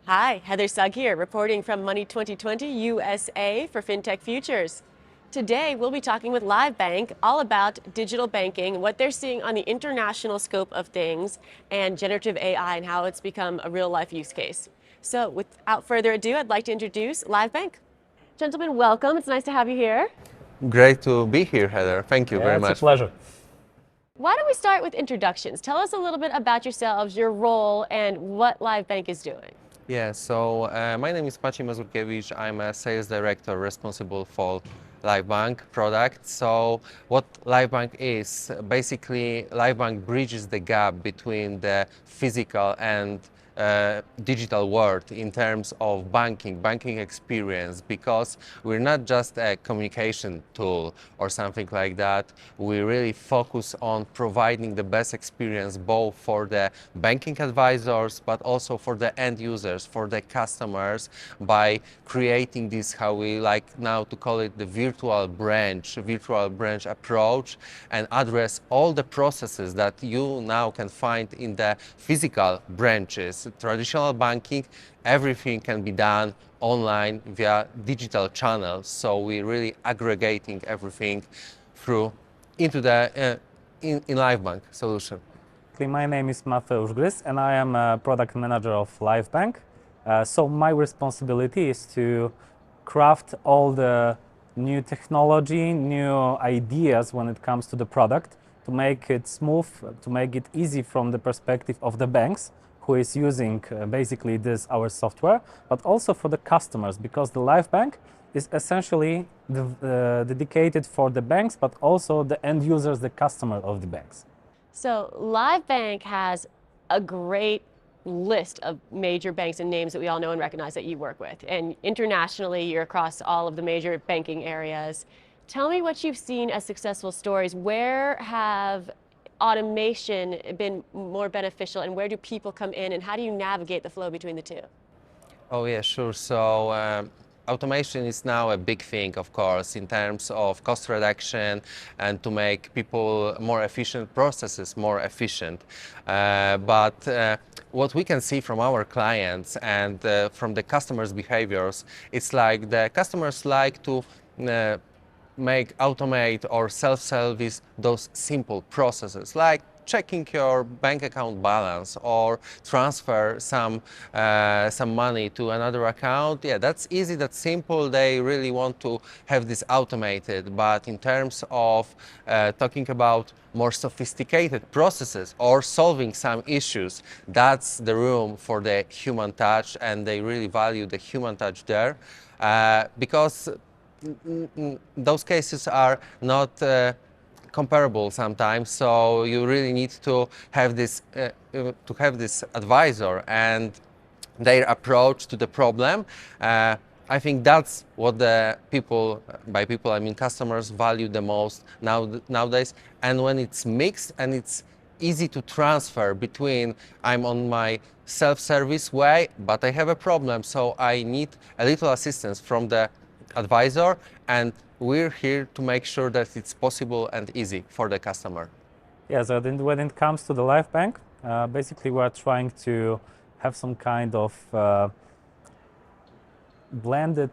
Hi, Heather Sugg here, reporting from Money 2020 USA for Fintech Futures. Today, we'll be talking with LiveBank all about digital banking, what they're seeing on the international scope of things, and generative AI and how it's become a real-life use case. So, without further ado, I'd like to introduce LiveBank. Gentlemen, welcome. It's nice to have you here. Great to be here, Heather. Thank you very much. It's a pleasure. Why don't we start with introductions? Tell us a little bit about yourselves, your role, and what LiveBank is doing. Yeah, so my name is Maciej Mazurkiewicz. I'm a sales director responsible for LiveBank product. So what LiveBank is, basically LiveBank bridges the gap between the physical and digital world in terms of banking experience, because we're not just a communication tool or something like that. We really focus on providing the best experience both for the banking advisors but also for the end users, for the customers, by creating this, how we like now to call it, the virtual branch approach, and address all the processes that you now can find in the physical branches. Traditional banking, everything can be done online via digital channels. So we're really aggregating everything through into the in LiveBank solution. My name is Mateusz Grys and I am a product manager of LiveBank. So my responsibility is to craft all the new technology, new ideas when it comes to the product, to make it smooth, to make it easy from the perspective of the banks who is using basically our software, but also for the customers, because the LiveBank is essentially dedicated for the banks, but also the end users, the customer of the banks. So LiveBank has a great list of major banks and names that we all know and recognize that you work with. And internationally, you're across all of the major banking areas. Tell me what you've seen as successful stories. Where have automation been more beneficial, and where do people come in, and how do you navigate the flow between the two? Oh yeah, sure. So automation is now a big thing, of course, in terms of cost reduction and to make people more efficient, processes more efficient. But what we can see from our clients and from the customers' behaviors, it's like the customers like to automate or self-service those simple processes, like checking your bank account balance or transfer some money to another account. Yeah, that's easy, that's simple. They really want to have this automated. But in terms of talking about more sophisticated processes or solving some issues, that's the room for the human touch, and they really value the human touch there, because those cases are not comparable sometimes. So you really need to have this advisor and their approach to the problem. I think that's what the people, by people I mean customers, value the most nowadays. And when it's mixed and it's easy to transfer between, I'm on my self-service way, but I have a problem, so I need a little assistance from the advisor, and we're here to make sure that it's possible and easy for the customer. Yeah, so then when it comes to the LiveBank, basically we're trying to have some kind of blended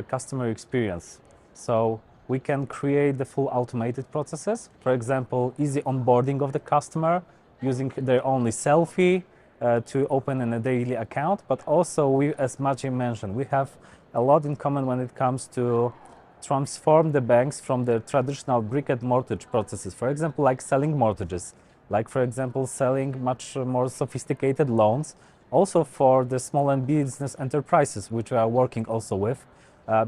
customer experience. So we can create the full automated processes. For example, easy onboarding of the customer using their only selfie to open a daily account. But also, we, as Maciej mentioned, we have a lot in common when it comes to transform the banks from the traditional brick and mortgage processes. For example, like selling mortgages, like for example, selling much more sophisticated loans, also for the small and business enterprises, which we are working also with,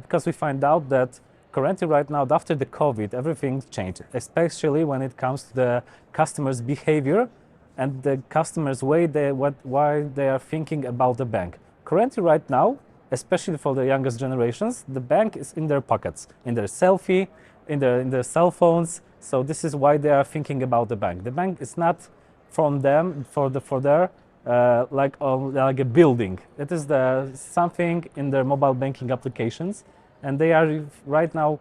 because we find out that currently right now, after the COVID, everything changed, especially when it comes to the customers' behavior and the customers' way why they are thinking about the bank. Currently right now, especially for the youngest generations, the bank is in their pockets, in their selfie, in their cell phones. So this is why they are thinking about the bank. The bank is not from them, like a building. It is something in their mobile banking applications, and they are right now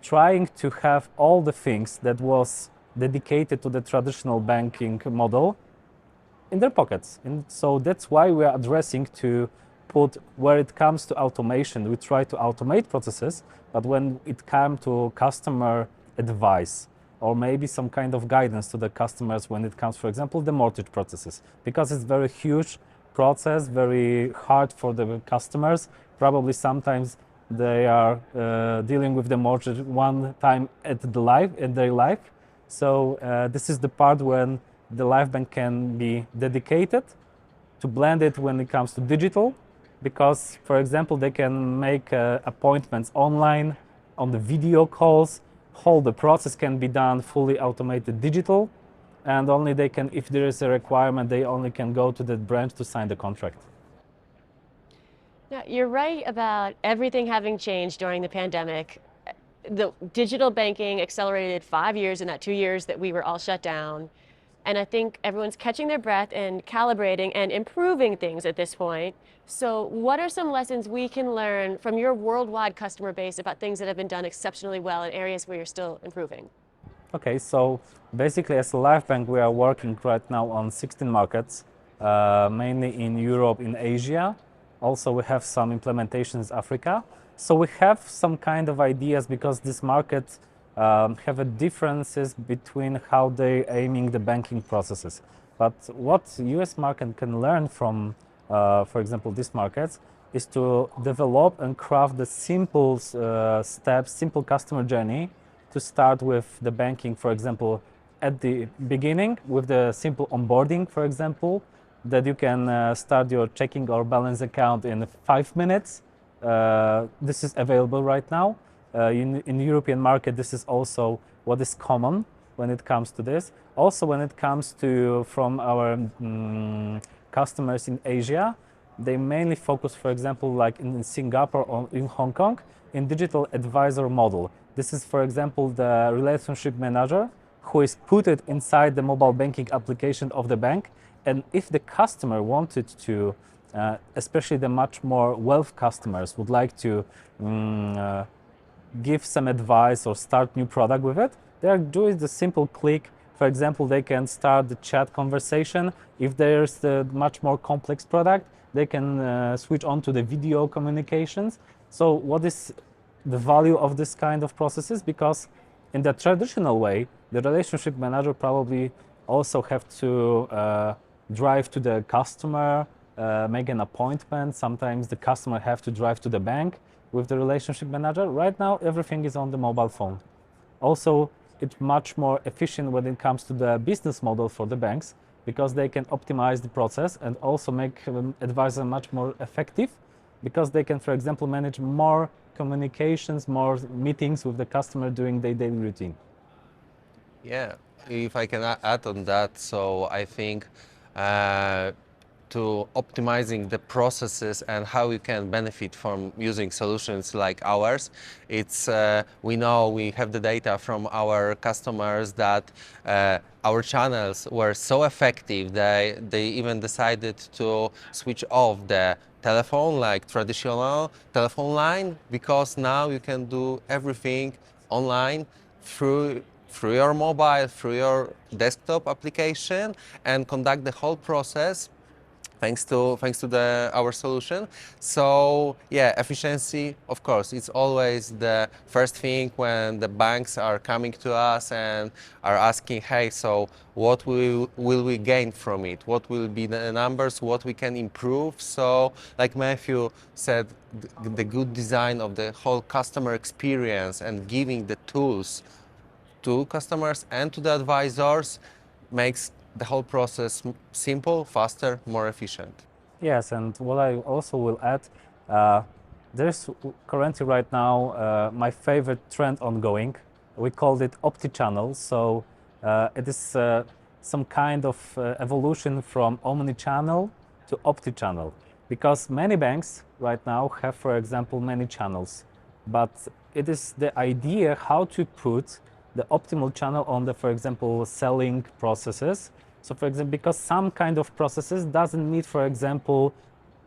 trying to have all the things that was dedicated to the traditional banking model in their pockets. And so that's why we are addressing to put where it comes to automation, we try to automate processes, but when it comes to customer advice or maybe some kind of guidance to the customers when it comes, for example, the mortgage processes, because it's very huge process, very hard for the customers. Probably sometimes they are dealing with the mortgage one time in their life. So this is the part when the LiveBank can be dedicated to blend it when it comes to digital, because, for example, they can make appointments online, on the video calls. Whole the process can be done fully automated digital, and only they can, if there is a requirement, they only can go to the branch to sign the contract. Now, you're right about everything having changed during the pandemic. The digital banking accelerated 5 years in that 2 years that we were all shut down. And I think everyone's catching their breath and calibrating and improving things at this point. So what are some lessons we can learn from your worldwide customer base about things that have been done exceptionally well in areas where you're still improving? Okay, so basically as a LiveBank, we are working right now on 16 markets, mainly in Europe, in Asia. Also, we have some implementations in Africa. So we have some kind of ideas because these markets have a differences between how they're aiming the banking processes. But what US market can learn from, for example, these markets is to develop and craft the simple steps, simple customer journey to start with the banking, for example, at the beginning with the simple onboarding, for example, that you can start your checking or balance account in 5 minutes. This is available right now. In the European market, this is also what is common when it comes to this. Also, when it comes to from our customers in Asia, they mainly focus, for example, like in Singapore or in Hong Kong, in digital advisor model. This is, for example, the relationship manager who is put it inside the mobile banking application of the bank. And if the customer wanted to, especially the much more wealth customers would like to give some advice or start new product with it, they are doing the simple click. For example, they can start the chat conversation. If there's a much more complex product, they can switch on to the video communications. So what is the value of this kind of processes? Because in the traditional way, the relationship manager probably also have to drive to the customer, make an appointment. Sometimes the customer have to drive to the bank with the relationship manager. Right now, everything is on the mobile phone. Also, it's much more efficient when it comes to the business model for the banks because they can optimize the process and also make advisor much more effective because they can, for example, manage more communications, more meetings with the customer during their daily routine. Yeah, if I can add on that, so I think to optimizing the processes and how you can benefit from using solutions like ours. It's we know we have the data from our customers that our channels were so effective that they even decided to switch off the telephone, like traditional telephone line, because now you can do everything online through your mobile, through your desktop application, and conduct the whole process thanks to our solution. So yeah, efficiency, of course, it's always the first thing when the banks are coming to us and are asking, hey, so what will we gain from it? What will be the numbers? What we can improve? So like Matthew said, the good design of the whole customer experience and giving the tools to customers and to the advisors makes the whole process simple, faster, more efficient. Yes, and what I also will add, there's currently right now my favorite trend ongoing. We called it Opti-channel. So it is some kind of evolution from omni-channel to Opti-channel. Because many banks right now have, for example, many channels. But it is the idea how to put the optimal channel on the, for example, selling processes. So for example, because some kind of processes doesn't need, for example,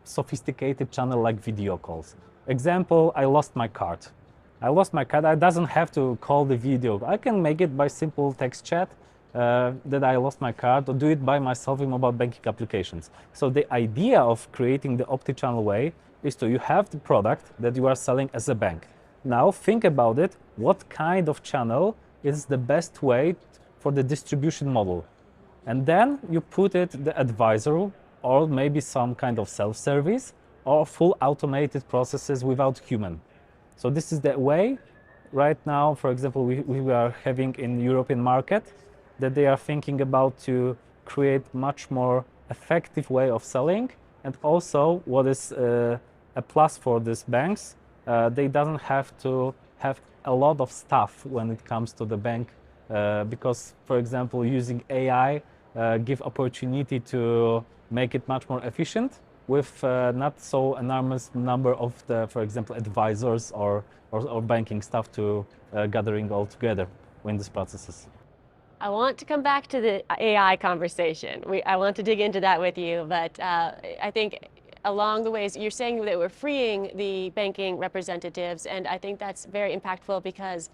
sophisticated channel like video calls. Example, I lost my card. I doesn't have to call the video. I can make it by simple text chat. that I lost my card, or do it by myself in mobile banking applications. So the idea of creating the omnichannel way is to you have the product that you are selling as a bank. Now think about it, what kind of channel is the best way for the distribution model? And then you put it the advisor, or maybe some kind of self-service, or full automated processes without human. So this is the way right now, for example, we are having in European market that they are thinking about to create much more effective way of selling. And also what is a plus for these banks, they doesn't have to have a lot of stuff when it comes to the bank because, for example, using AI give opportunity to make it much more efficient with not so enormous number of the, for example, advisors or banking staff to gathering all together in these processes. I want to come back to the AI conversation. I want to dig into that with you, but I think along the ways, you're saying that we're freeing the banking representatives, and I think that's very impactful because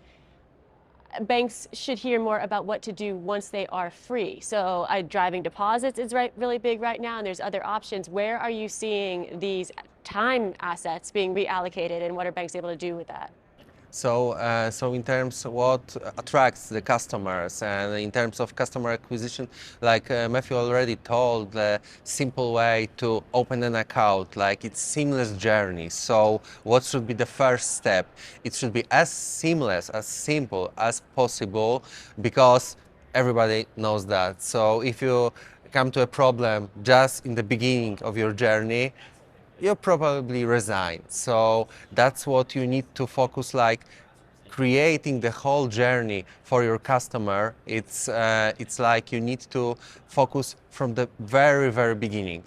banks should hear more about what to do once they are free. So driving deposits is really big right now, and there's other options. Where are you seeing these time assets being reallocated, and what are banks able to do with that? So in terms of what attracts the customers and in terms of customer acquisition, like Matthew already told, the simple way to open an account, like it's seamless journey. So what should be the first step? It should be as seamless, as simple as possible, because everybody knows that. So if you come to a problem just in the beginning of your journey, you probably resign. So that's what you need to focus, like creating the whole journey for your customer. It's like you need to focus from the very, very beginning.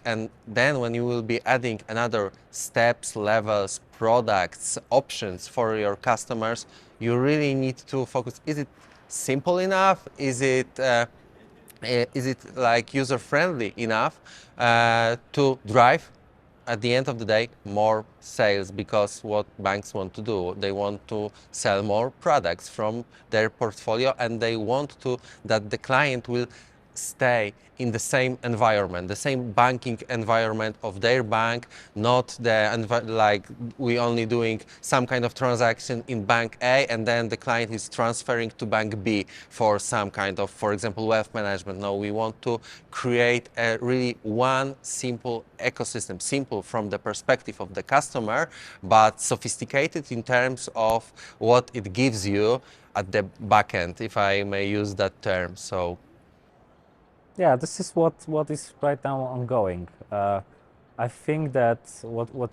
And then when you will be adding another steps, levels, products, options for your customers, you really need to focus. Is it simple enough? Is it like user-friendly enough to drive at the end of the day more sales? Because what banks want to do, they want to sell more products from their portfolio, and they want that the client will stay in the same environment, the same banking environment of their bank, not like we only doing some kind of transaction in bank A and then the client is transferring to bank B for some kind of, for example, wealth management. No, we want to create a really one simple ecosystem, simple from the perspective of the customer, but sophisticated in terms of what it gives you at the back end, if I may use that term. So yeah, this is what is right now ongoing. I think that what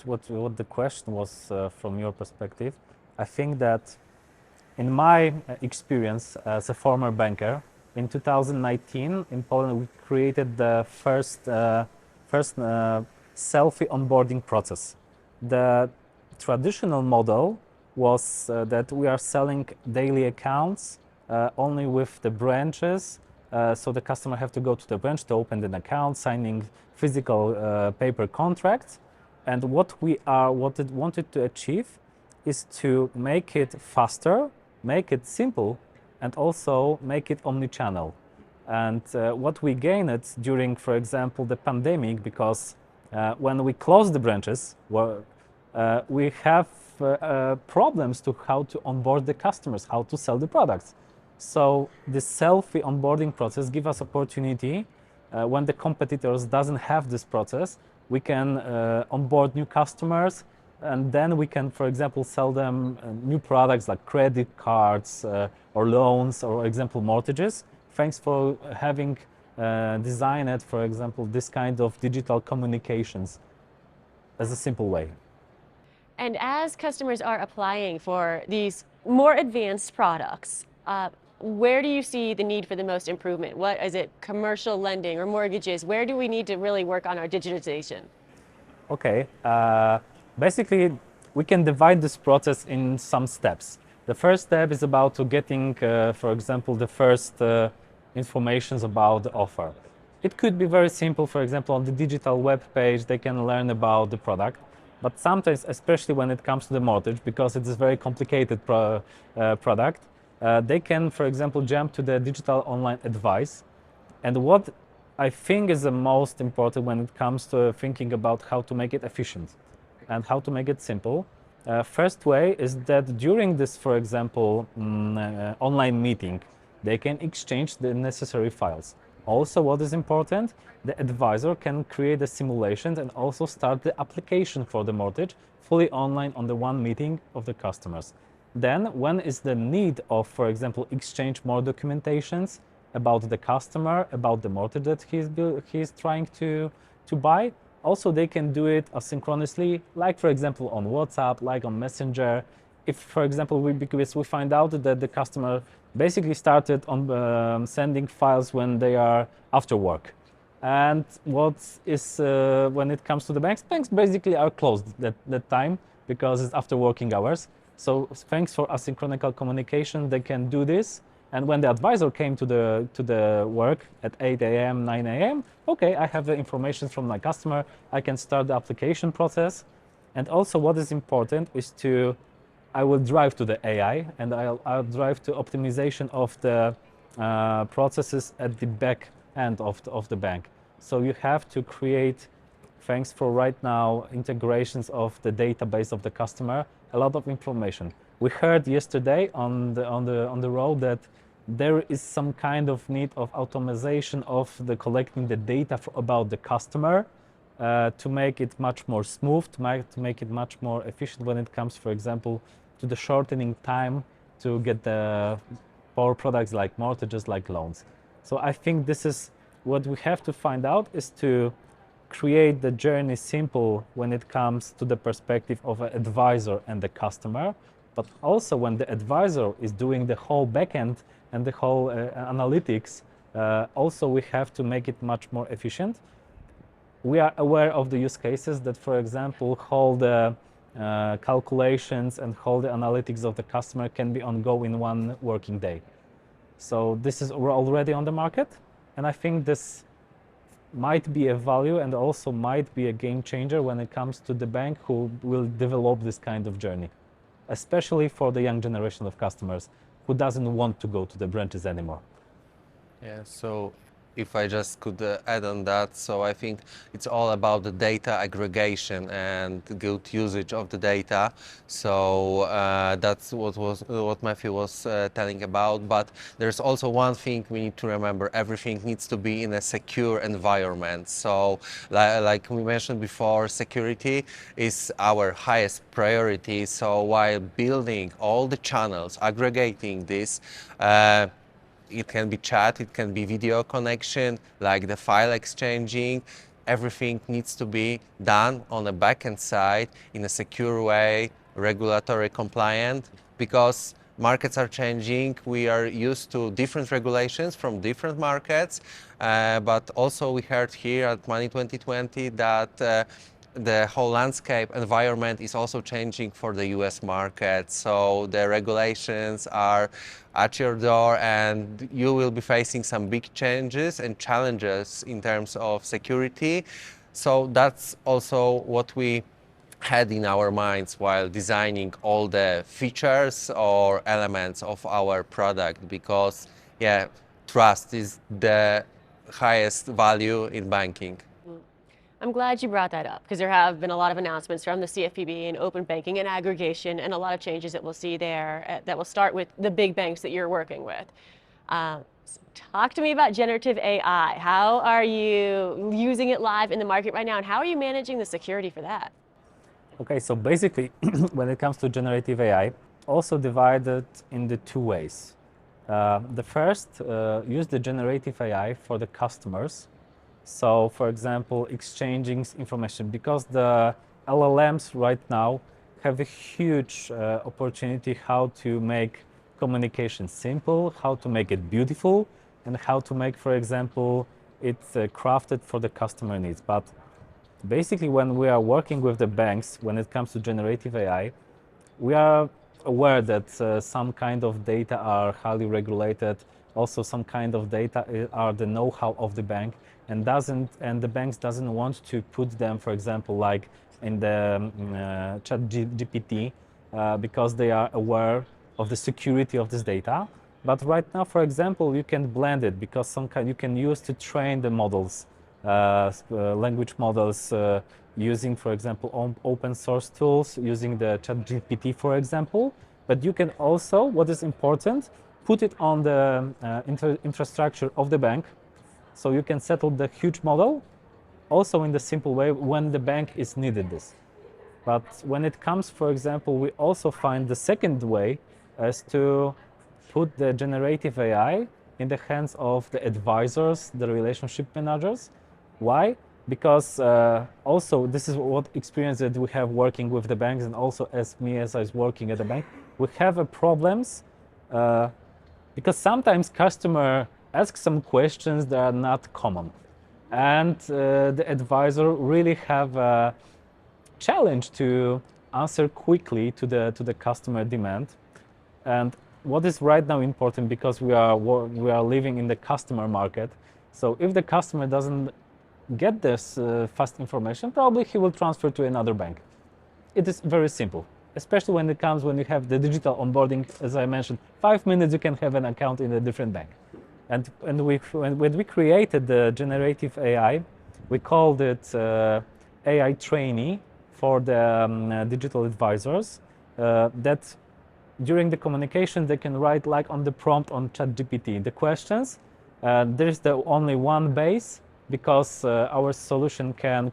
the question was from your perspective, I think that in my experience as a former banker, in 2019 in Poland we created the first selfie onboarding process. The traditional model was that we are selling daily accounts only with the branches. So the customer have to go to the branch to open an account, signing physical paper contracts. And what we wanted to achieve is to make it faster, make it simple, and also make it omnichannel. And what we gained during, for example, the pandemic, because when we closed the branches, we have problems to how to onboard the customers, how to sell the products. So the selfie onboarding process gives us opportunity when the competitors doesn't have this process, we can onboard new customers, and then we can, for example, sell them new products like credit cards or loans or, for example, mortgages. Thanks for having designed, for example, this kind of digital communications as a simple way. And as customers are applying for these more advanced products, where do you see the need for the most improvement? What is it, commercial lending or mortgages? Where do we need to really work on our digitization? Okay, basically we can divide this process in some steps. The first step is about getting, for example, the first informations about the offer. It could be very simple. For example, on the digital web page, they can learn about the product. But sometimes, especially when it comes to the mortgage, because it is a very complicated product, they can, for example, jump to the digital online advice. And what I think is the most important when it comes to thinking about how to make it efficient and how to make it simple. First way is that during this, for example, online meeting, they can exchange the necessary files. Also, what is important, the advisor can create the simulations and also start the application for the mortgage fully online on the one meeting of the customers. Then, when is the need of, for example, exchange more documentations about the customer, about the mortgage that he's trying to buy, also they can do it asynchronously, like for example on WhatsApp, like on Messenger. If, for example, because we find out that the customer basically started on sending files when they are after work. And what is, when it comes to the banks basically are closed that time because it's after working hours. So thanks for asynchronous communication, they can do this. And when the advisor came to the work at 8 a.m., 9 a.m., okay, I have the information from my customer, I can start the application process. And also what is important is I will drive to the AI and I'll drive to optimization of the processes at the back end of the bank. So you have to create, thanks for right now, integrations of the database of the customer, a lot of information. We heard yesterday on the road that there is some kind of need of automation of the collecting the data about the customer to make it much more smooth, to make it much more efficient when it comes, for example, to the shortening time to get the power products like mortgages, like loans. So I think this is what we have to find out, is to create the journey simple when it comes to the perspective of an advisor and the customer, but also when the advisor is doing the whole backend and the whole analytics, also we have to make it much more efficient. We are aware of the use cases that, for example, all the calculations and all the analytics of the customer can be ongoing in one working day. So this is already on the market, and I think this might be a value and also might be a game changer when it comes to the bank who will develop this kind of journey, especially for the young generation of customers who doesn't want to go to the branches anymore. Yeah, so if I just could add on that, so I think it's all about the data aggregation and good usage of the data. So that's what Matthew was telling about. But there's also one thing we need to remember: everything needs to be in a secure environment. So like we mentioned before, security is our highest priority. So while building all the channels, aggregating this, it can be chat, it can be video connection, like the file exchanging. Everything needs to be done on the backend side in a secure way, regulatory compliant, because markets are changing. We are used to different regulations from different markets, but also we heard here at Money 2020 that the whole landscape environment is also changing for the US market. So the regulations are at your door and you will be facing some big changes and challenges in terms of security. So that's also what we had in our minds while designing all the features or elements of our product, because yeah, trust is the highest value in banking. I'm glad you brought that up, because there have been a lot of announcements from the CFPB and open banking and aggregation, and a lot of changes that we'll see there that will start with the big banks that you're working with. Talk to me about generative AI. How are you using it live in the market right now, and how are you managing the security for that? Okay, so basically, when it comes to generative AI, also divided into two ways. The first, use the generative AI for the customers. So, for example, exchanging information, because the LLMs right now have a huge opportunity how to make communication simple, how to make it beautiful, and how to make, for example, it crafted for the customer needs. But basically, when we are working with the banks, when it comes to generative AI, we are aware that some kind of data are highly regulated. Also, some kind of data are the know-how of the bank, and the banks doesn't want to put them, for example, like in the chat GPT, because they are aware of the security of this data. But right now, for example, you can blend it because you can use to train the models, language models, using, for example, open source tools, using the ChatGPT, for example. But you can also, what is important, put it on the infrastructure of the bank. So you can settle the huge model also in the simple way when the bank is needed this. But when it comes, for example, we also find the second way as to put the generative AI in the hands of the advisors, the relationship managers. Why? Because also this is what experience that we have working with the banks, and also as I was working at the bank, we have problems because sometimes customer asks some questions that are not common, and the advisor really have a challenge to answer quickly to the customer demand. And what is right now important, because we are living in the customer market, so if the customer doesn't get this fast information, probably he will transfer to another bank. It is very simple, especially when you have the digital onboarding. As I mentioned, 5 minutes you can have an account in a different bank. And when we created the generative AI, we called it AI trainee for the digital advisors, that during the communication they can write like on the prompt on ChatGPT the questions. There is only one base, because our solution can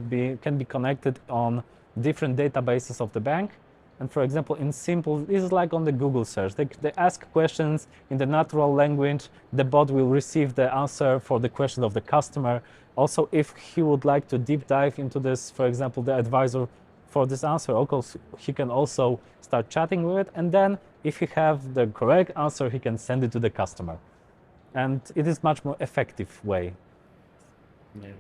be connected on different databases of the bank. And for example, in simple, this is like on the Google search. They ask questions in the natural language. The bot will receive the answer for the question of the customer. Also, if he would like to deep dive into this, for example, the advisor for this answer, he can also start chatting with it. And then if he have the correct answer, he can send it to the customer. And it is much more effective way. Yeah.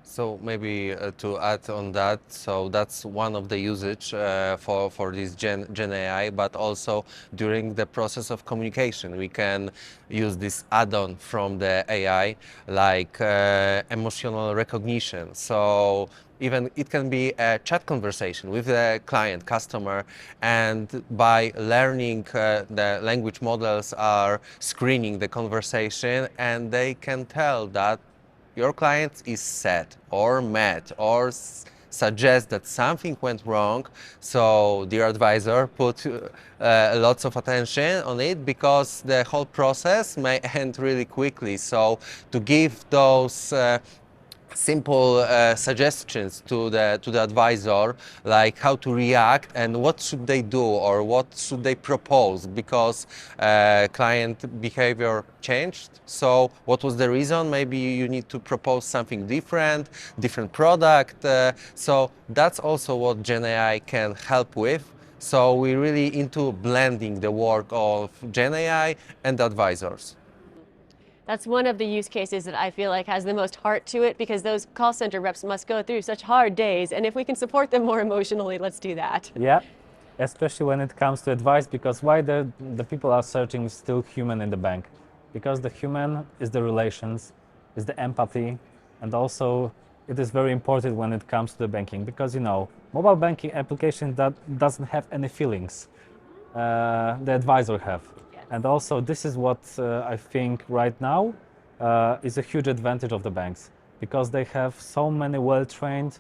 So maybe to add on that, so that's one of the usage for this Gen AI, but also during the process of communication, we can use this add-on from the AI, like emotional recognition. So even it can be a chat conversation with the client, customer, and by learning the language models are screening the conversation, and they can tell that your client is sad or mad or suggest that something went wrong. So dear advisor, put lots of attention on it, because the whole process may end really quickly. So to give those simple suggestions to the advisor, like how to react and what should they do or what should they propose, because client behavior changed. So what was the reason? Maybe you need to propose something different product. So that's also what Gen AI can help with. So we're really into blending the work of Gen AI and advisors. That's one of the use cases that I feel like has the most heart to it, because those call center reps must go through such hard days. And if we can support them more emotionally, let's do that. Yeah, especially when it comes to advice, because why the people are searching still human in the bank? Because the human is the relations, is the empathy, and also it is very important when it comes to the banking, because mobile banking application that doesn't have any feelings, the advisor have. And also this is what I think right now is a huge advantage of the banks, because they have so many well-trained,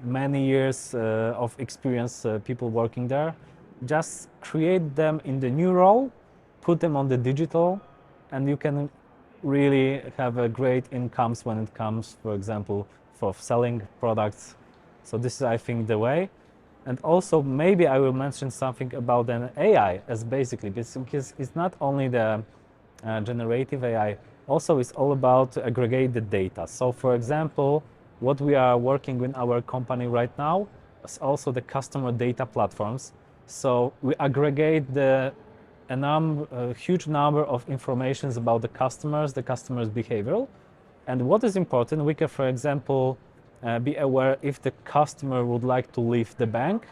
many years of experience people working there. Just create them in the new role, put them on the digital, and you can really have a great incomes when it comes, for example, for selling products. So this is, I think, the way. And also, maybe I will mention something about an AI as basically, because it's not only the generative AI, also it's all about aggregate the data. So for example, what we are working with our company right now is also the customer data platforms. So we aggregate a huge number of informations about the customer's behavior. And what is important, we can, for example, be aware if the customer would like to leave the bank.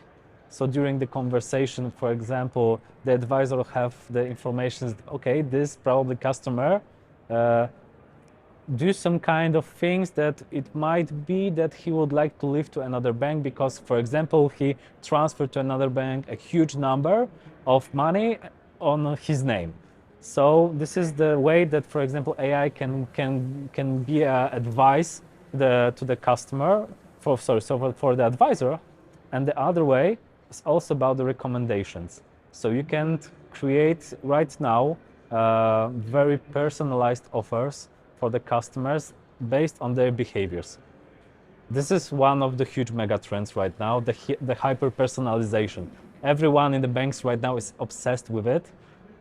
So during the conversation, for example, the advisor will have the information, okay, this probably customer do some kind of things that it might be that he would like to leave to another bank because, for example, he transferred to another bank a huge number of money on his name. So this is the way that, for example, AI can be advice to the customer for the advisor, and the other way is also about the recommendations. So you can create right now very personalized offers for the customers based on their behaviors. This is one of the huge mega trends right now, the hyper personalization. Everyone in the banks right now is obsessed with it.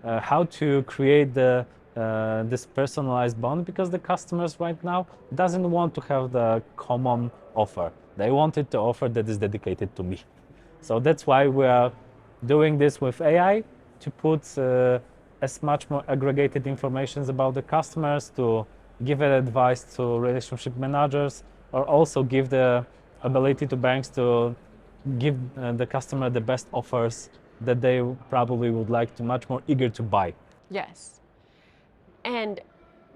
How to create this personalized bond, because the customers right now doesn't want to have the common offer. They wanted the offer that is dedicated to me. So that's why we are doing this with AI to put as much more aggregated information about the customers, to give advice to relationship managers, or also give the ability to banks to give the customer the best offers that they probably would like to, much more eager to buy. Yes. And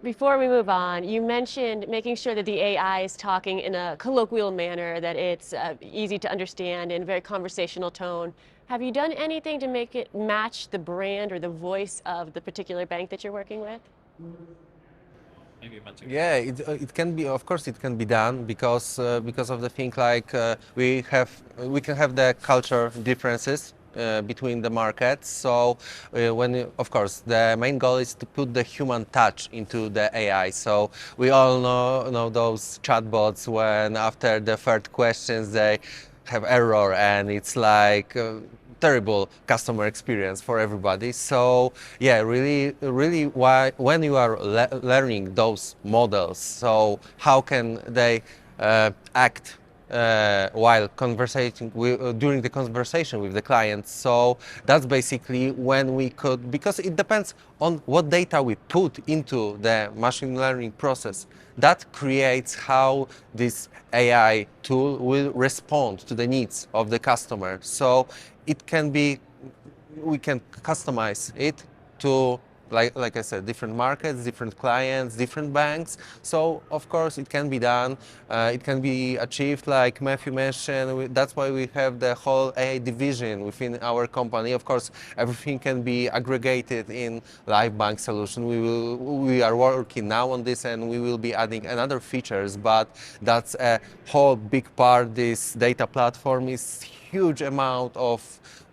before we move on, you mentioned making sure that the AI is talking in a colloquial manner, that it's easy to understand in a very conversational tone. Have you done anything to make it match the brand or the voice of the particular bank that you're working with? Yeah, it can be, of course, it can be done because of the thing like we can have the culture differences between the markets. So of course, the main goal is to put the human touch into the AI. So we all know those chatbots when after the third questions they have error and it's like terrible customer experience for everybody. So yeah, really when you are learning those models, so how can they act while conversating during the conversation with the clients. So that's basically when we could, because it depends on what data we put into the machine learning process, that creates how this AI tool will respond to the needs of the customer. So it can be, we can customize it to, like I said, different markets, different clients, different banks. So of course it can be done. It can be achieved, like Matthew mentioned. That's why we have the whole AI division within our company. Of course, everything can be aggregated in LiveBank solution. We are working now on this, and we will be adding another features. But that's a whole big part. This data platform is huge amount of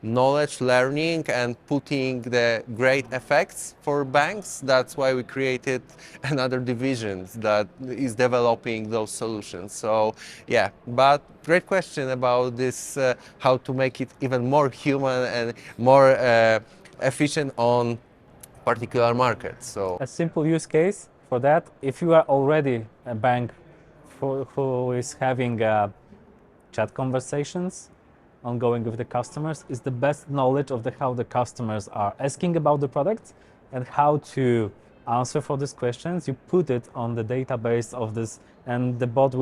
knowledge, learning, and putting the great effects for banks. That's why we created another division that is developing those solutions. So yeah, but great question about this, how to make it even more human and more efficient on particular markets. So A simple use case for that, if you are already a bank who is having chat conversations ongoing with the customers, is the best knowledge of how the customers are asking about the products and how to answer for these questions. You put it on the database of this, and the bot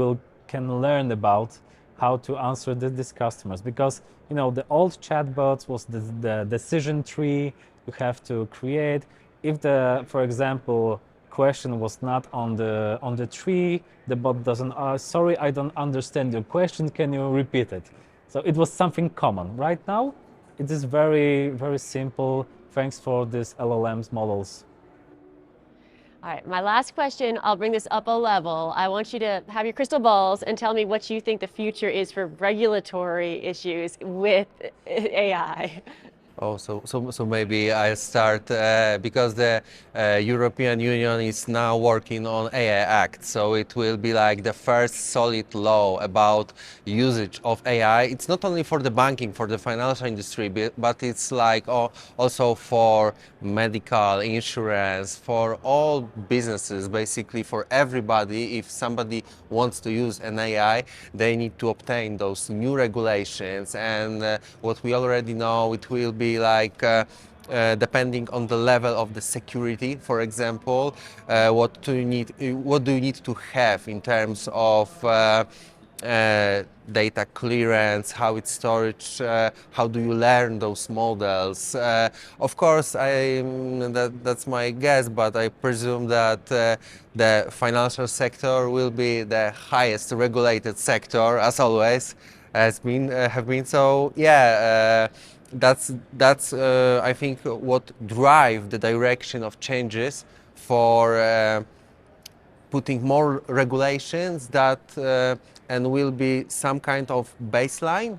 can learn about how to answer these customers. Because the old chatbots was the decision tree you have to create. If for example, question was not on the tree, the bot doesn't. Sorry, I don't understand your question. Can you repeat it? So it was something common. Right now, it is very, very simple thanks for these LLMs models. All right, my last question, I'll bring this up a level. I want you to have your crystal balls and tell me what you think the future is for regulatory issues with AI. Oh, so maybe I'll start because the European Union is now working on AI Act, so it will be like the first solid law about usage of AI. It's not only for the banking, for the financial industry, but it's like also for medical, insurance, for all businesses, basically for everybody. If somebody wants to use an AI, they need to obtain those new regulations, and what we already know, it will be like depending on the level of the security. For example, what do you need to have in terms of data clearance, how it's storage, how do you learn those models. Of course, that's my guess, but I presume that the financial sector will be the highest regulated sector, as always have been. So yeah, that's I think what drive the direction of changes for putting more regulations that and will be some kind of baseline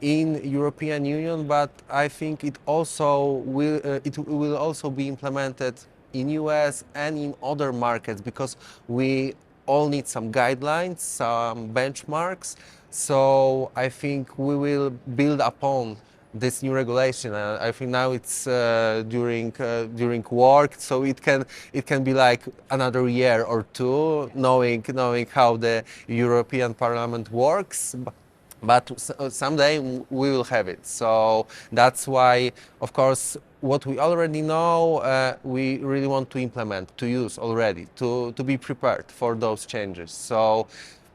in European Union, but I think it will also be implemented in US and in other markets, because we all need some guidelines, some benchmarks. So I think we will build upon this new regulation. I think now it's during work, so it can be like another year or two, knowing how the European Parliament works. But someday we will have it. So that's why, of course, what we already know, we really want to implement, to use already, to be prepared for those changes. So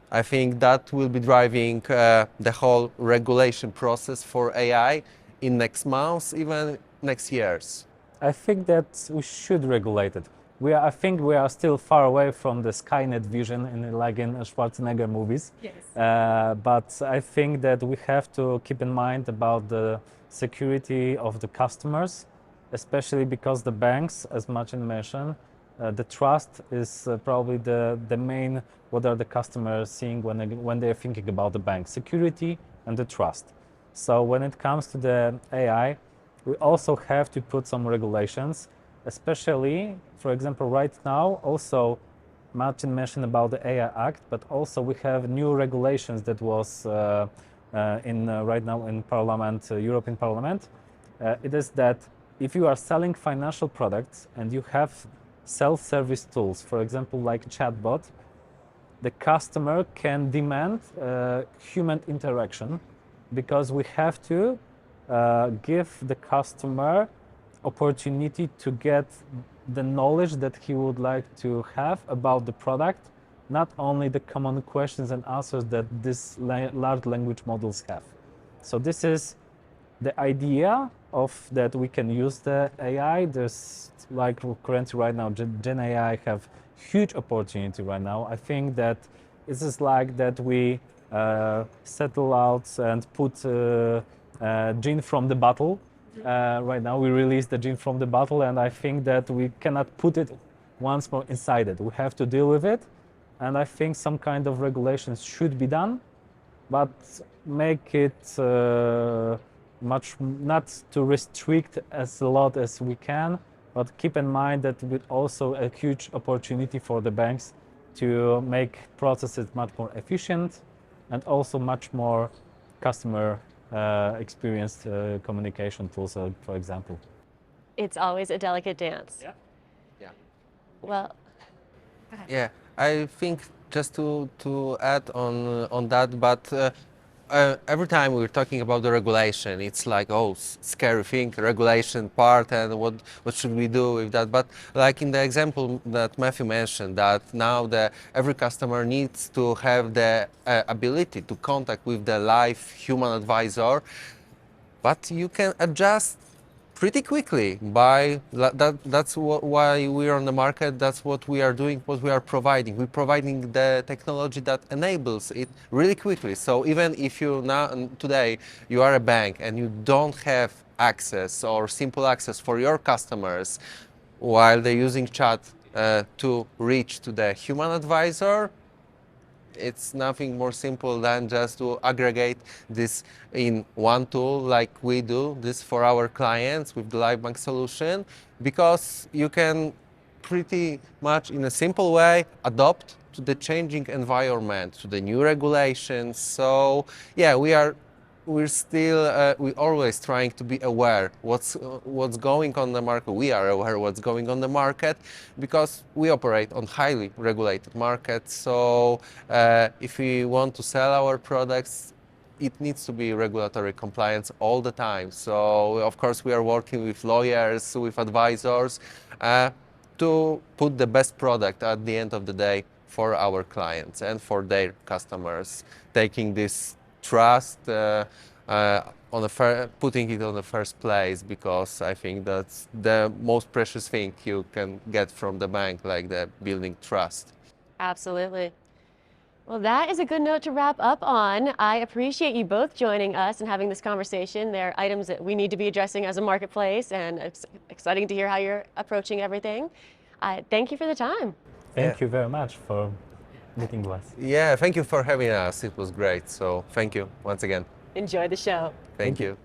I think that will be driving the whole regulation process for AI in next months, even next years. I think that we should regulate it. I think we are still far away from the Skynet vision like in Schwarzenegger movies. Yes. But I think that we have to keep in mind about the security of the customers, especially because the banks, as Maciej mentioned, the trust is probably the main, what are the customers seeing when they're thinking about the bank, security and the trust. So when it comes to the AI, we also have to put some regulations, especially, for example, right now, also Martin mentioned about the AI Act, but also we have new regulations that was right now in Parliament, European Parliament. It is that if you are selling financial products and you have self-service tools, for example, like chatbot, the customer can demand human interaction, because we have to give the customer opportunity to get the knowledge that he would like to have about the product, not only the common questions and answers that these large language models have. So this is the idea of that we can use the AI. There's like currently right now, Gen AI have huge opportunity right now. I think that this is like that we settle out and put gene from the bottle. Right now we release the gene from the bottle, and I think that we cannot put it once more inside it. We have to deal with it, and I think some kind of regulations should be done, but make it not to restrict as a lot as we can, but keep in mind that with also a huge opportunity for the banks to make processes much more efficient and also much more customer experienced communication tools, for example. It's always a delicate dance. Yeah. Yeah. Well, Yeah, I think just to add on that, but every time we're talking about the regulation, it's like, oh, scary thing, regulation part, and what should we do with that? But like in the example that Matthew mentioned, that now every customer needs to have the ability to contact with the live human advisor, but you can adjust pretty quickly by that's why we're on the market. That's what we are doing, what we are providing. We're providing the technology that enables it really quickly. So even if today you are a bank and you don't have access or simple access for your customers while they're using chat to reach to the human advisor, it's nothing more simple than just to aggregate this in one tool, like we do this for our clients with the LiveBank solution, because you can pretty much in a simple way adopt to the changing environment, to the new regulations. So yeah, we're always trying to be aware what's going on the market. We are aware what's going on the market because we operate on highly regulated markets. So if we want to sell our products, it needs to be regulatory compliance all the time. So of course we are working with lawyers, with advisors to put the best product at the end of the day for our clients and for their customers, taking this trust, putting it on the first place, because I think that's the most precious thing you can get from the bank, like the building trust. Absolutely. Well, that is a good note to wrap up on. I appreciate you both joining us and having this conversation. There are items that we need to be addressing as a marketplace, and it's exciting to hear how you're approaching everything. Thank you for the time. Thank you very much for meeting us. Yeah, thank you for having us. It was great. So thank you once again. Enjoy the show. Thank you.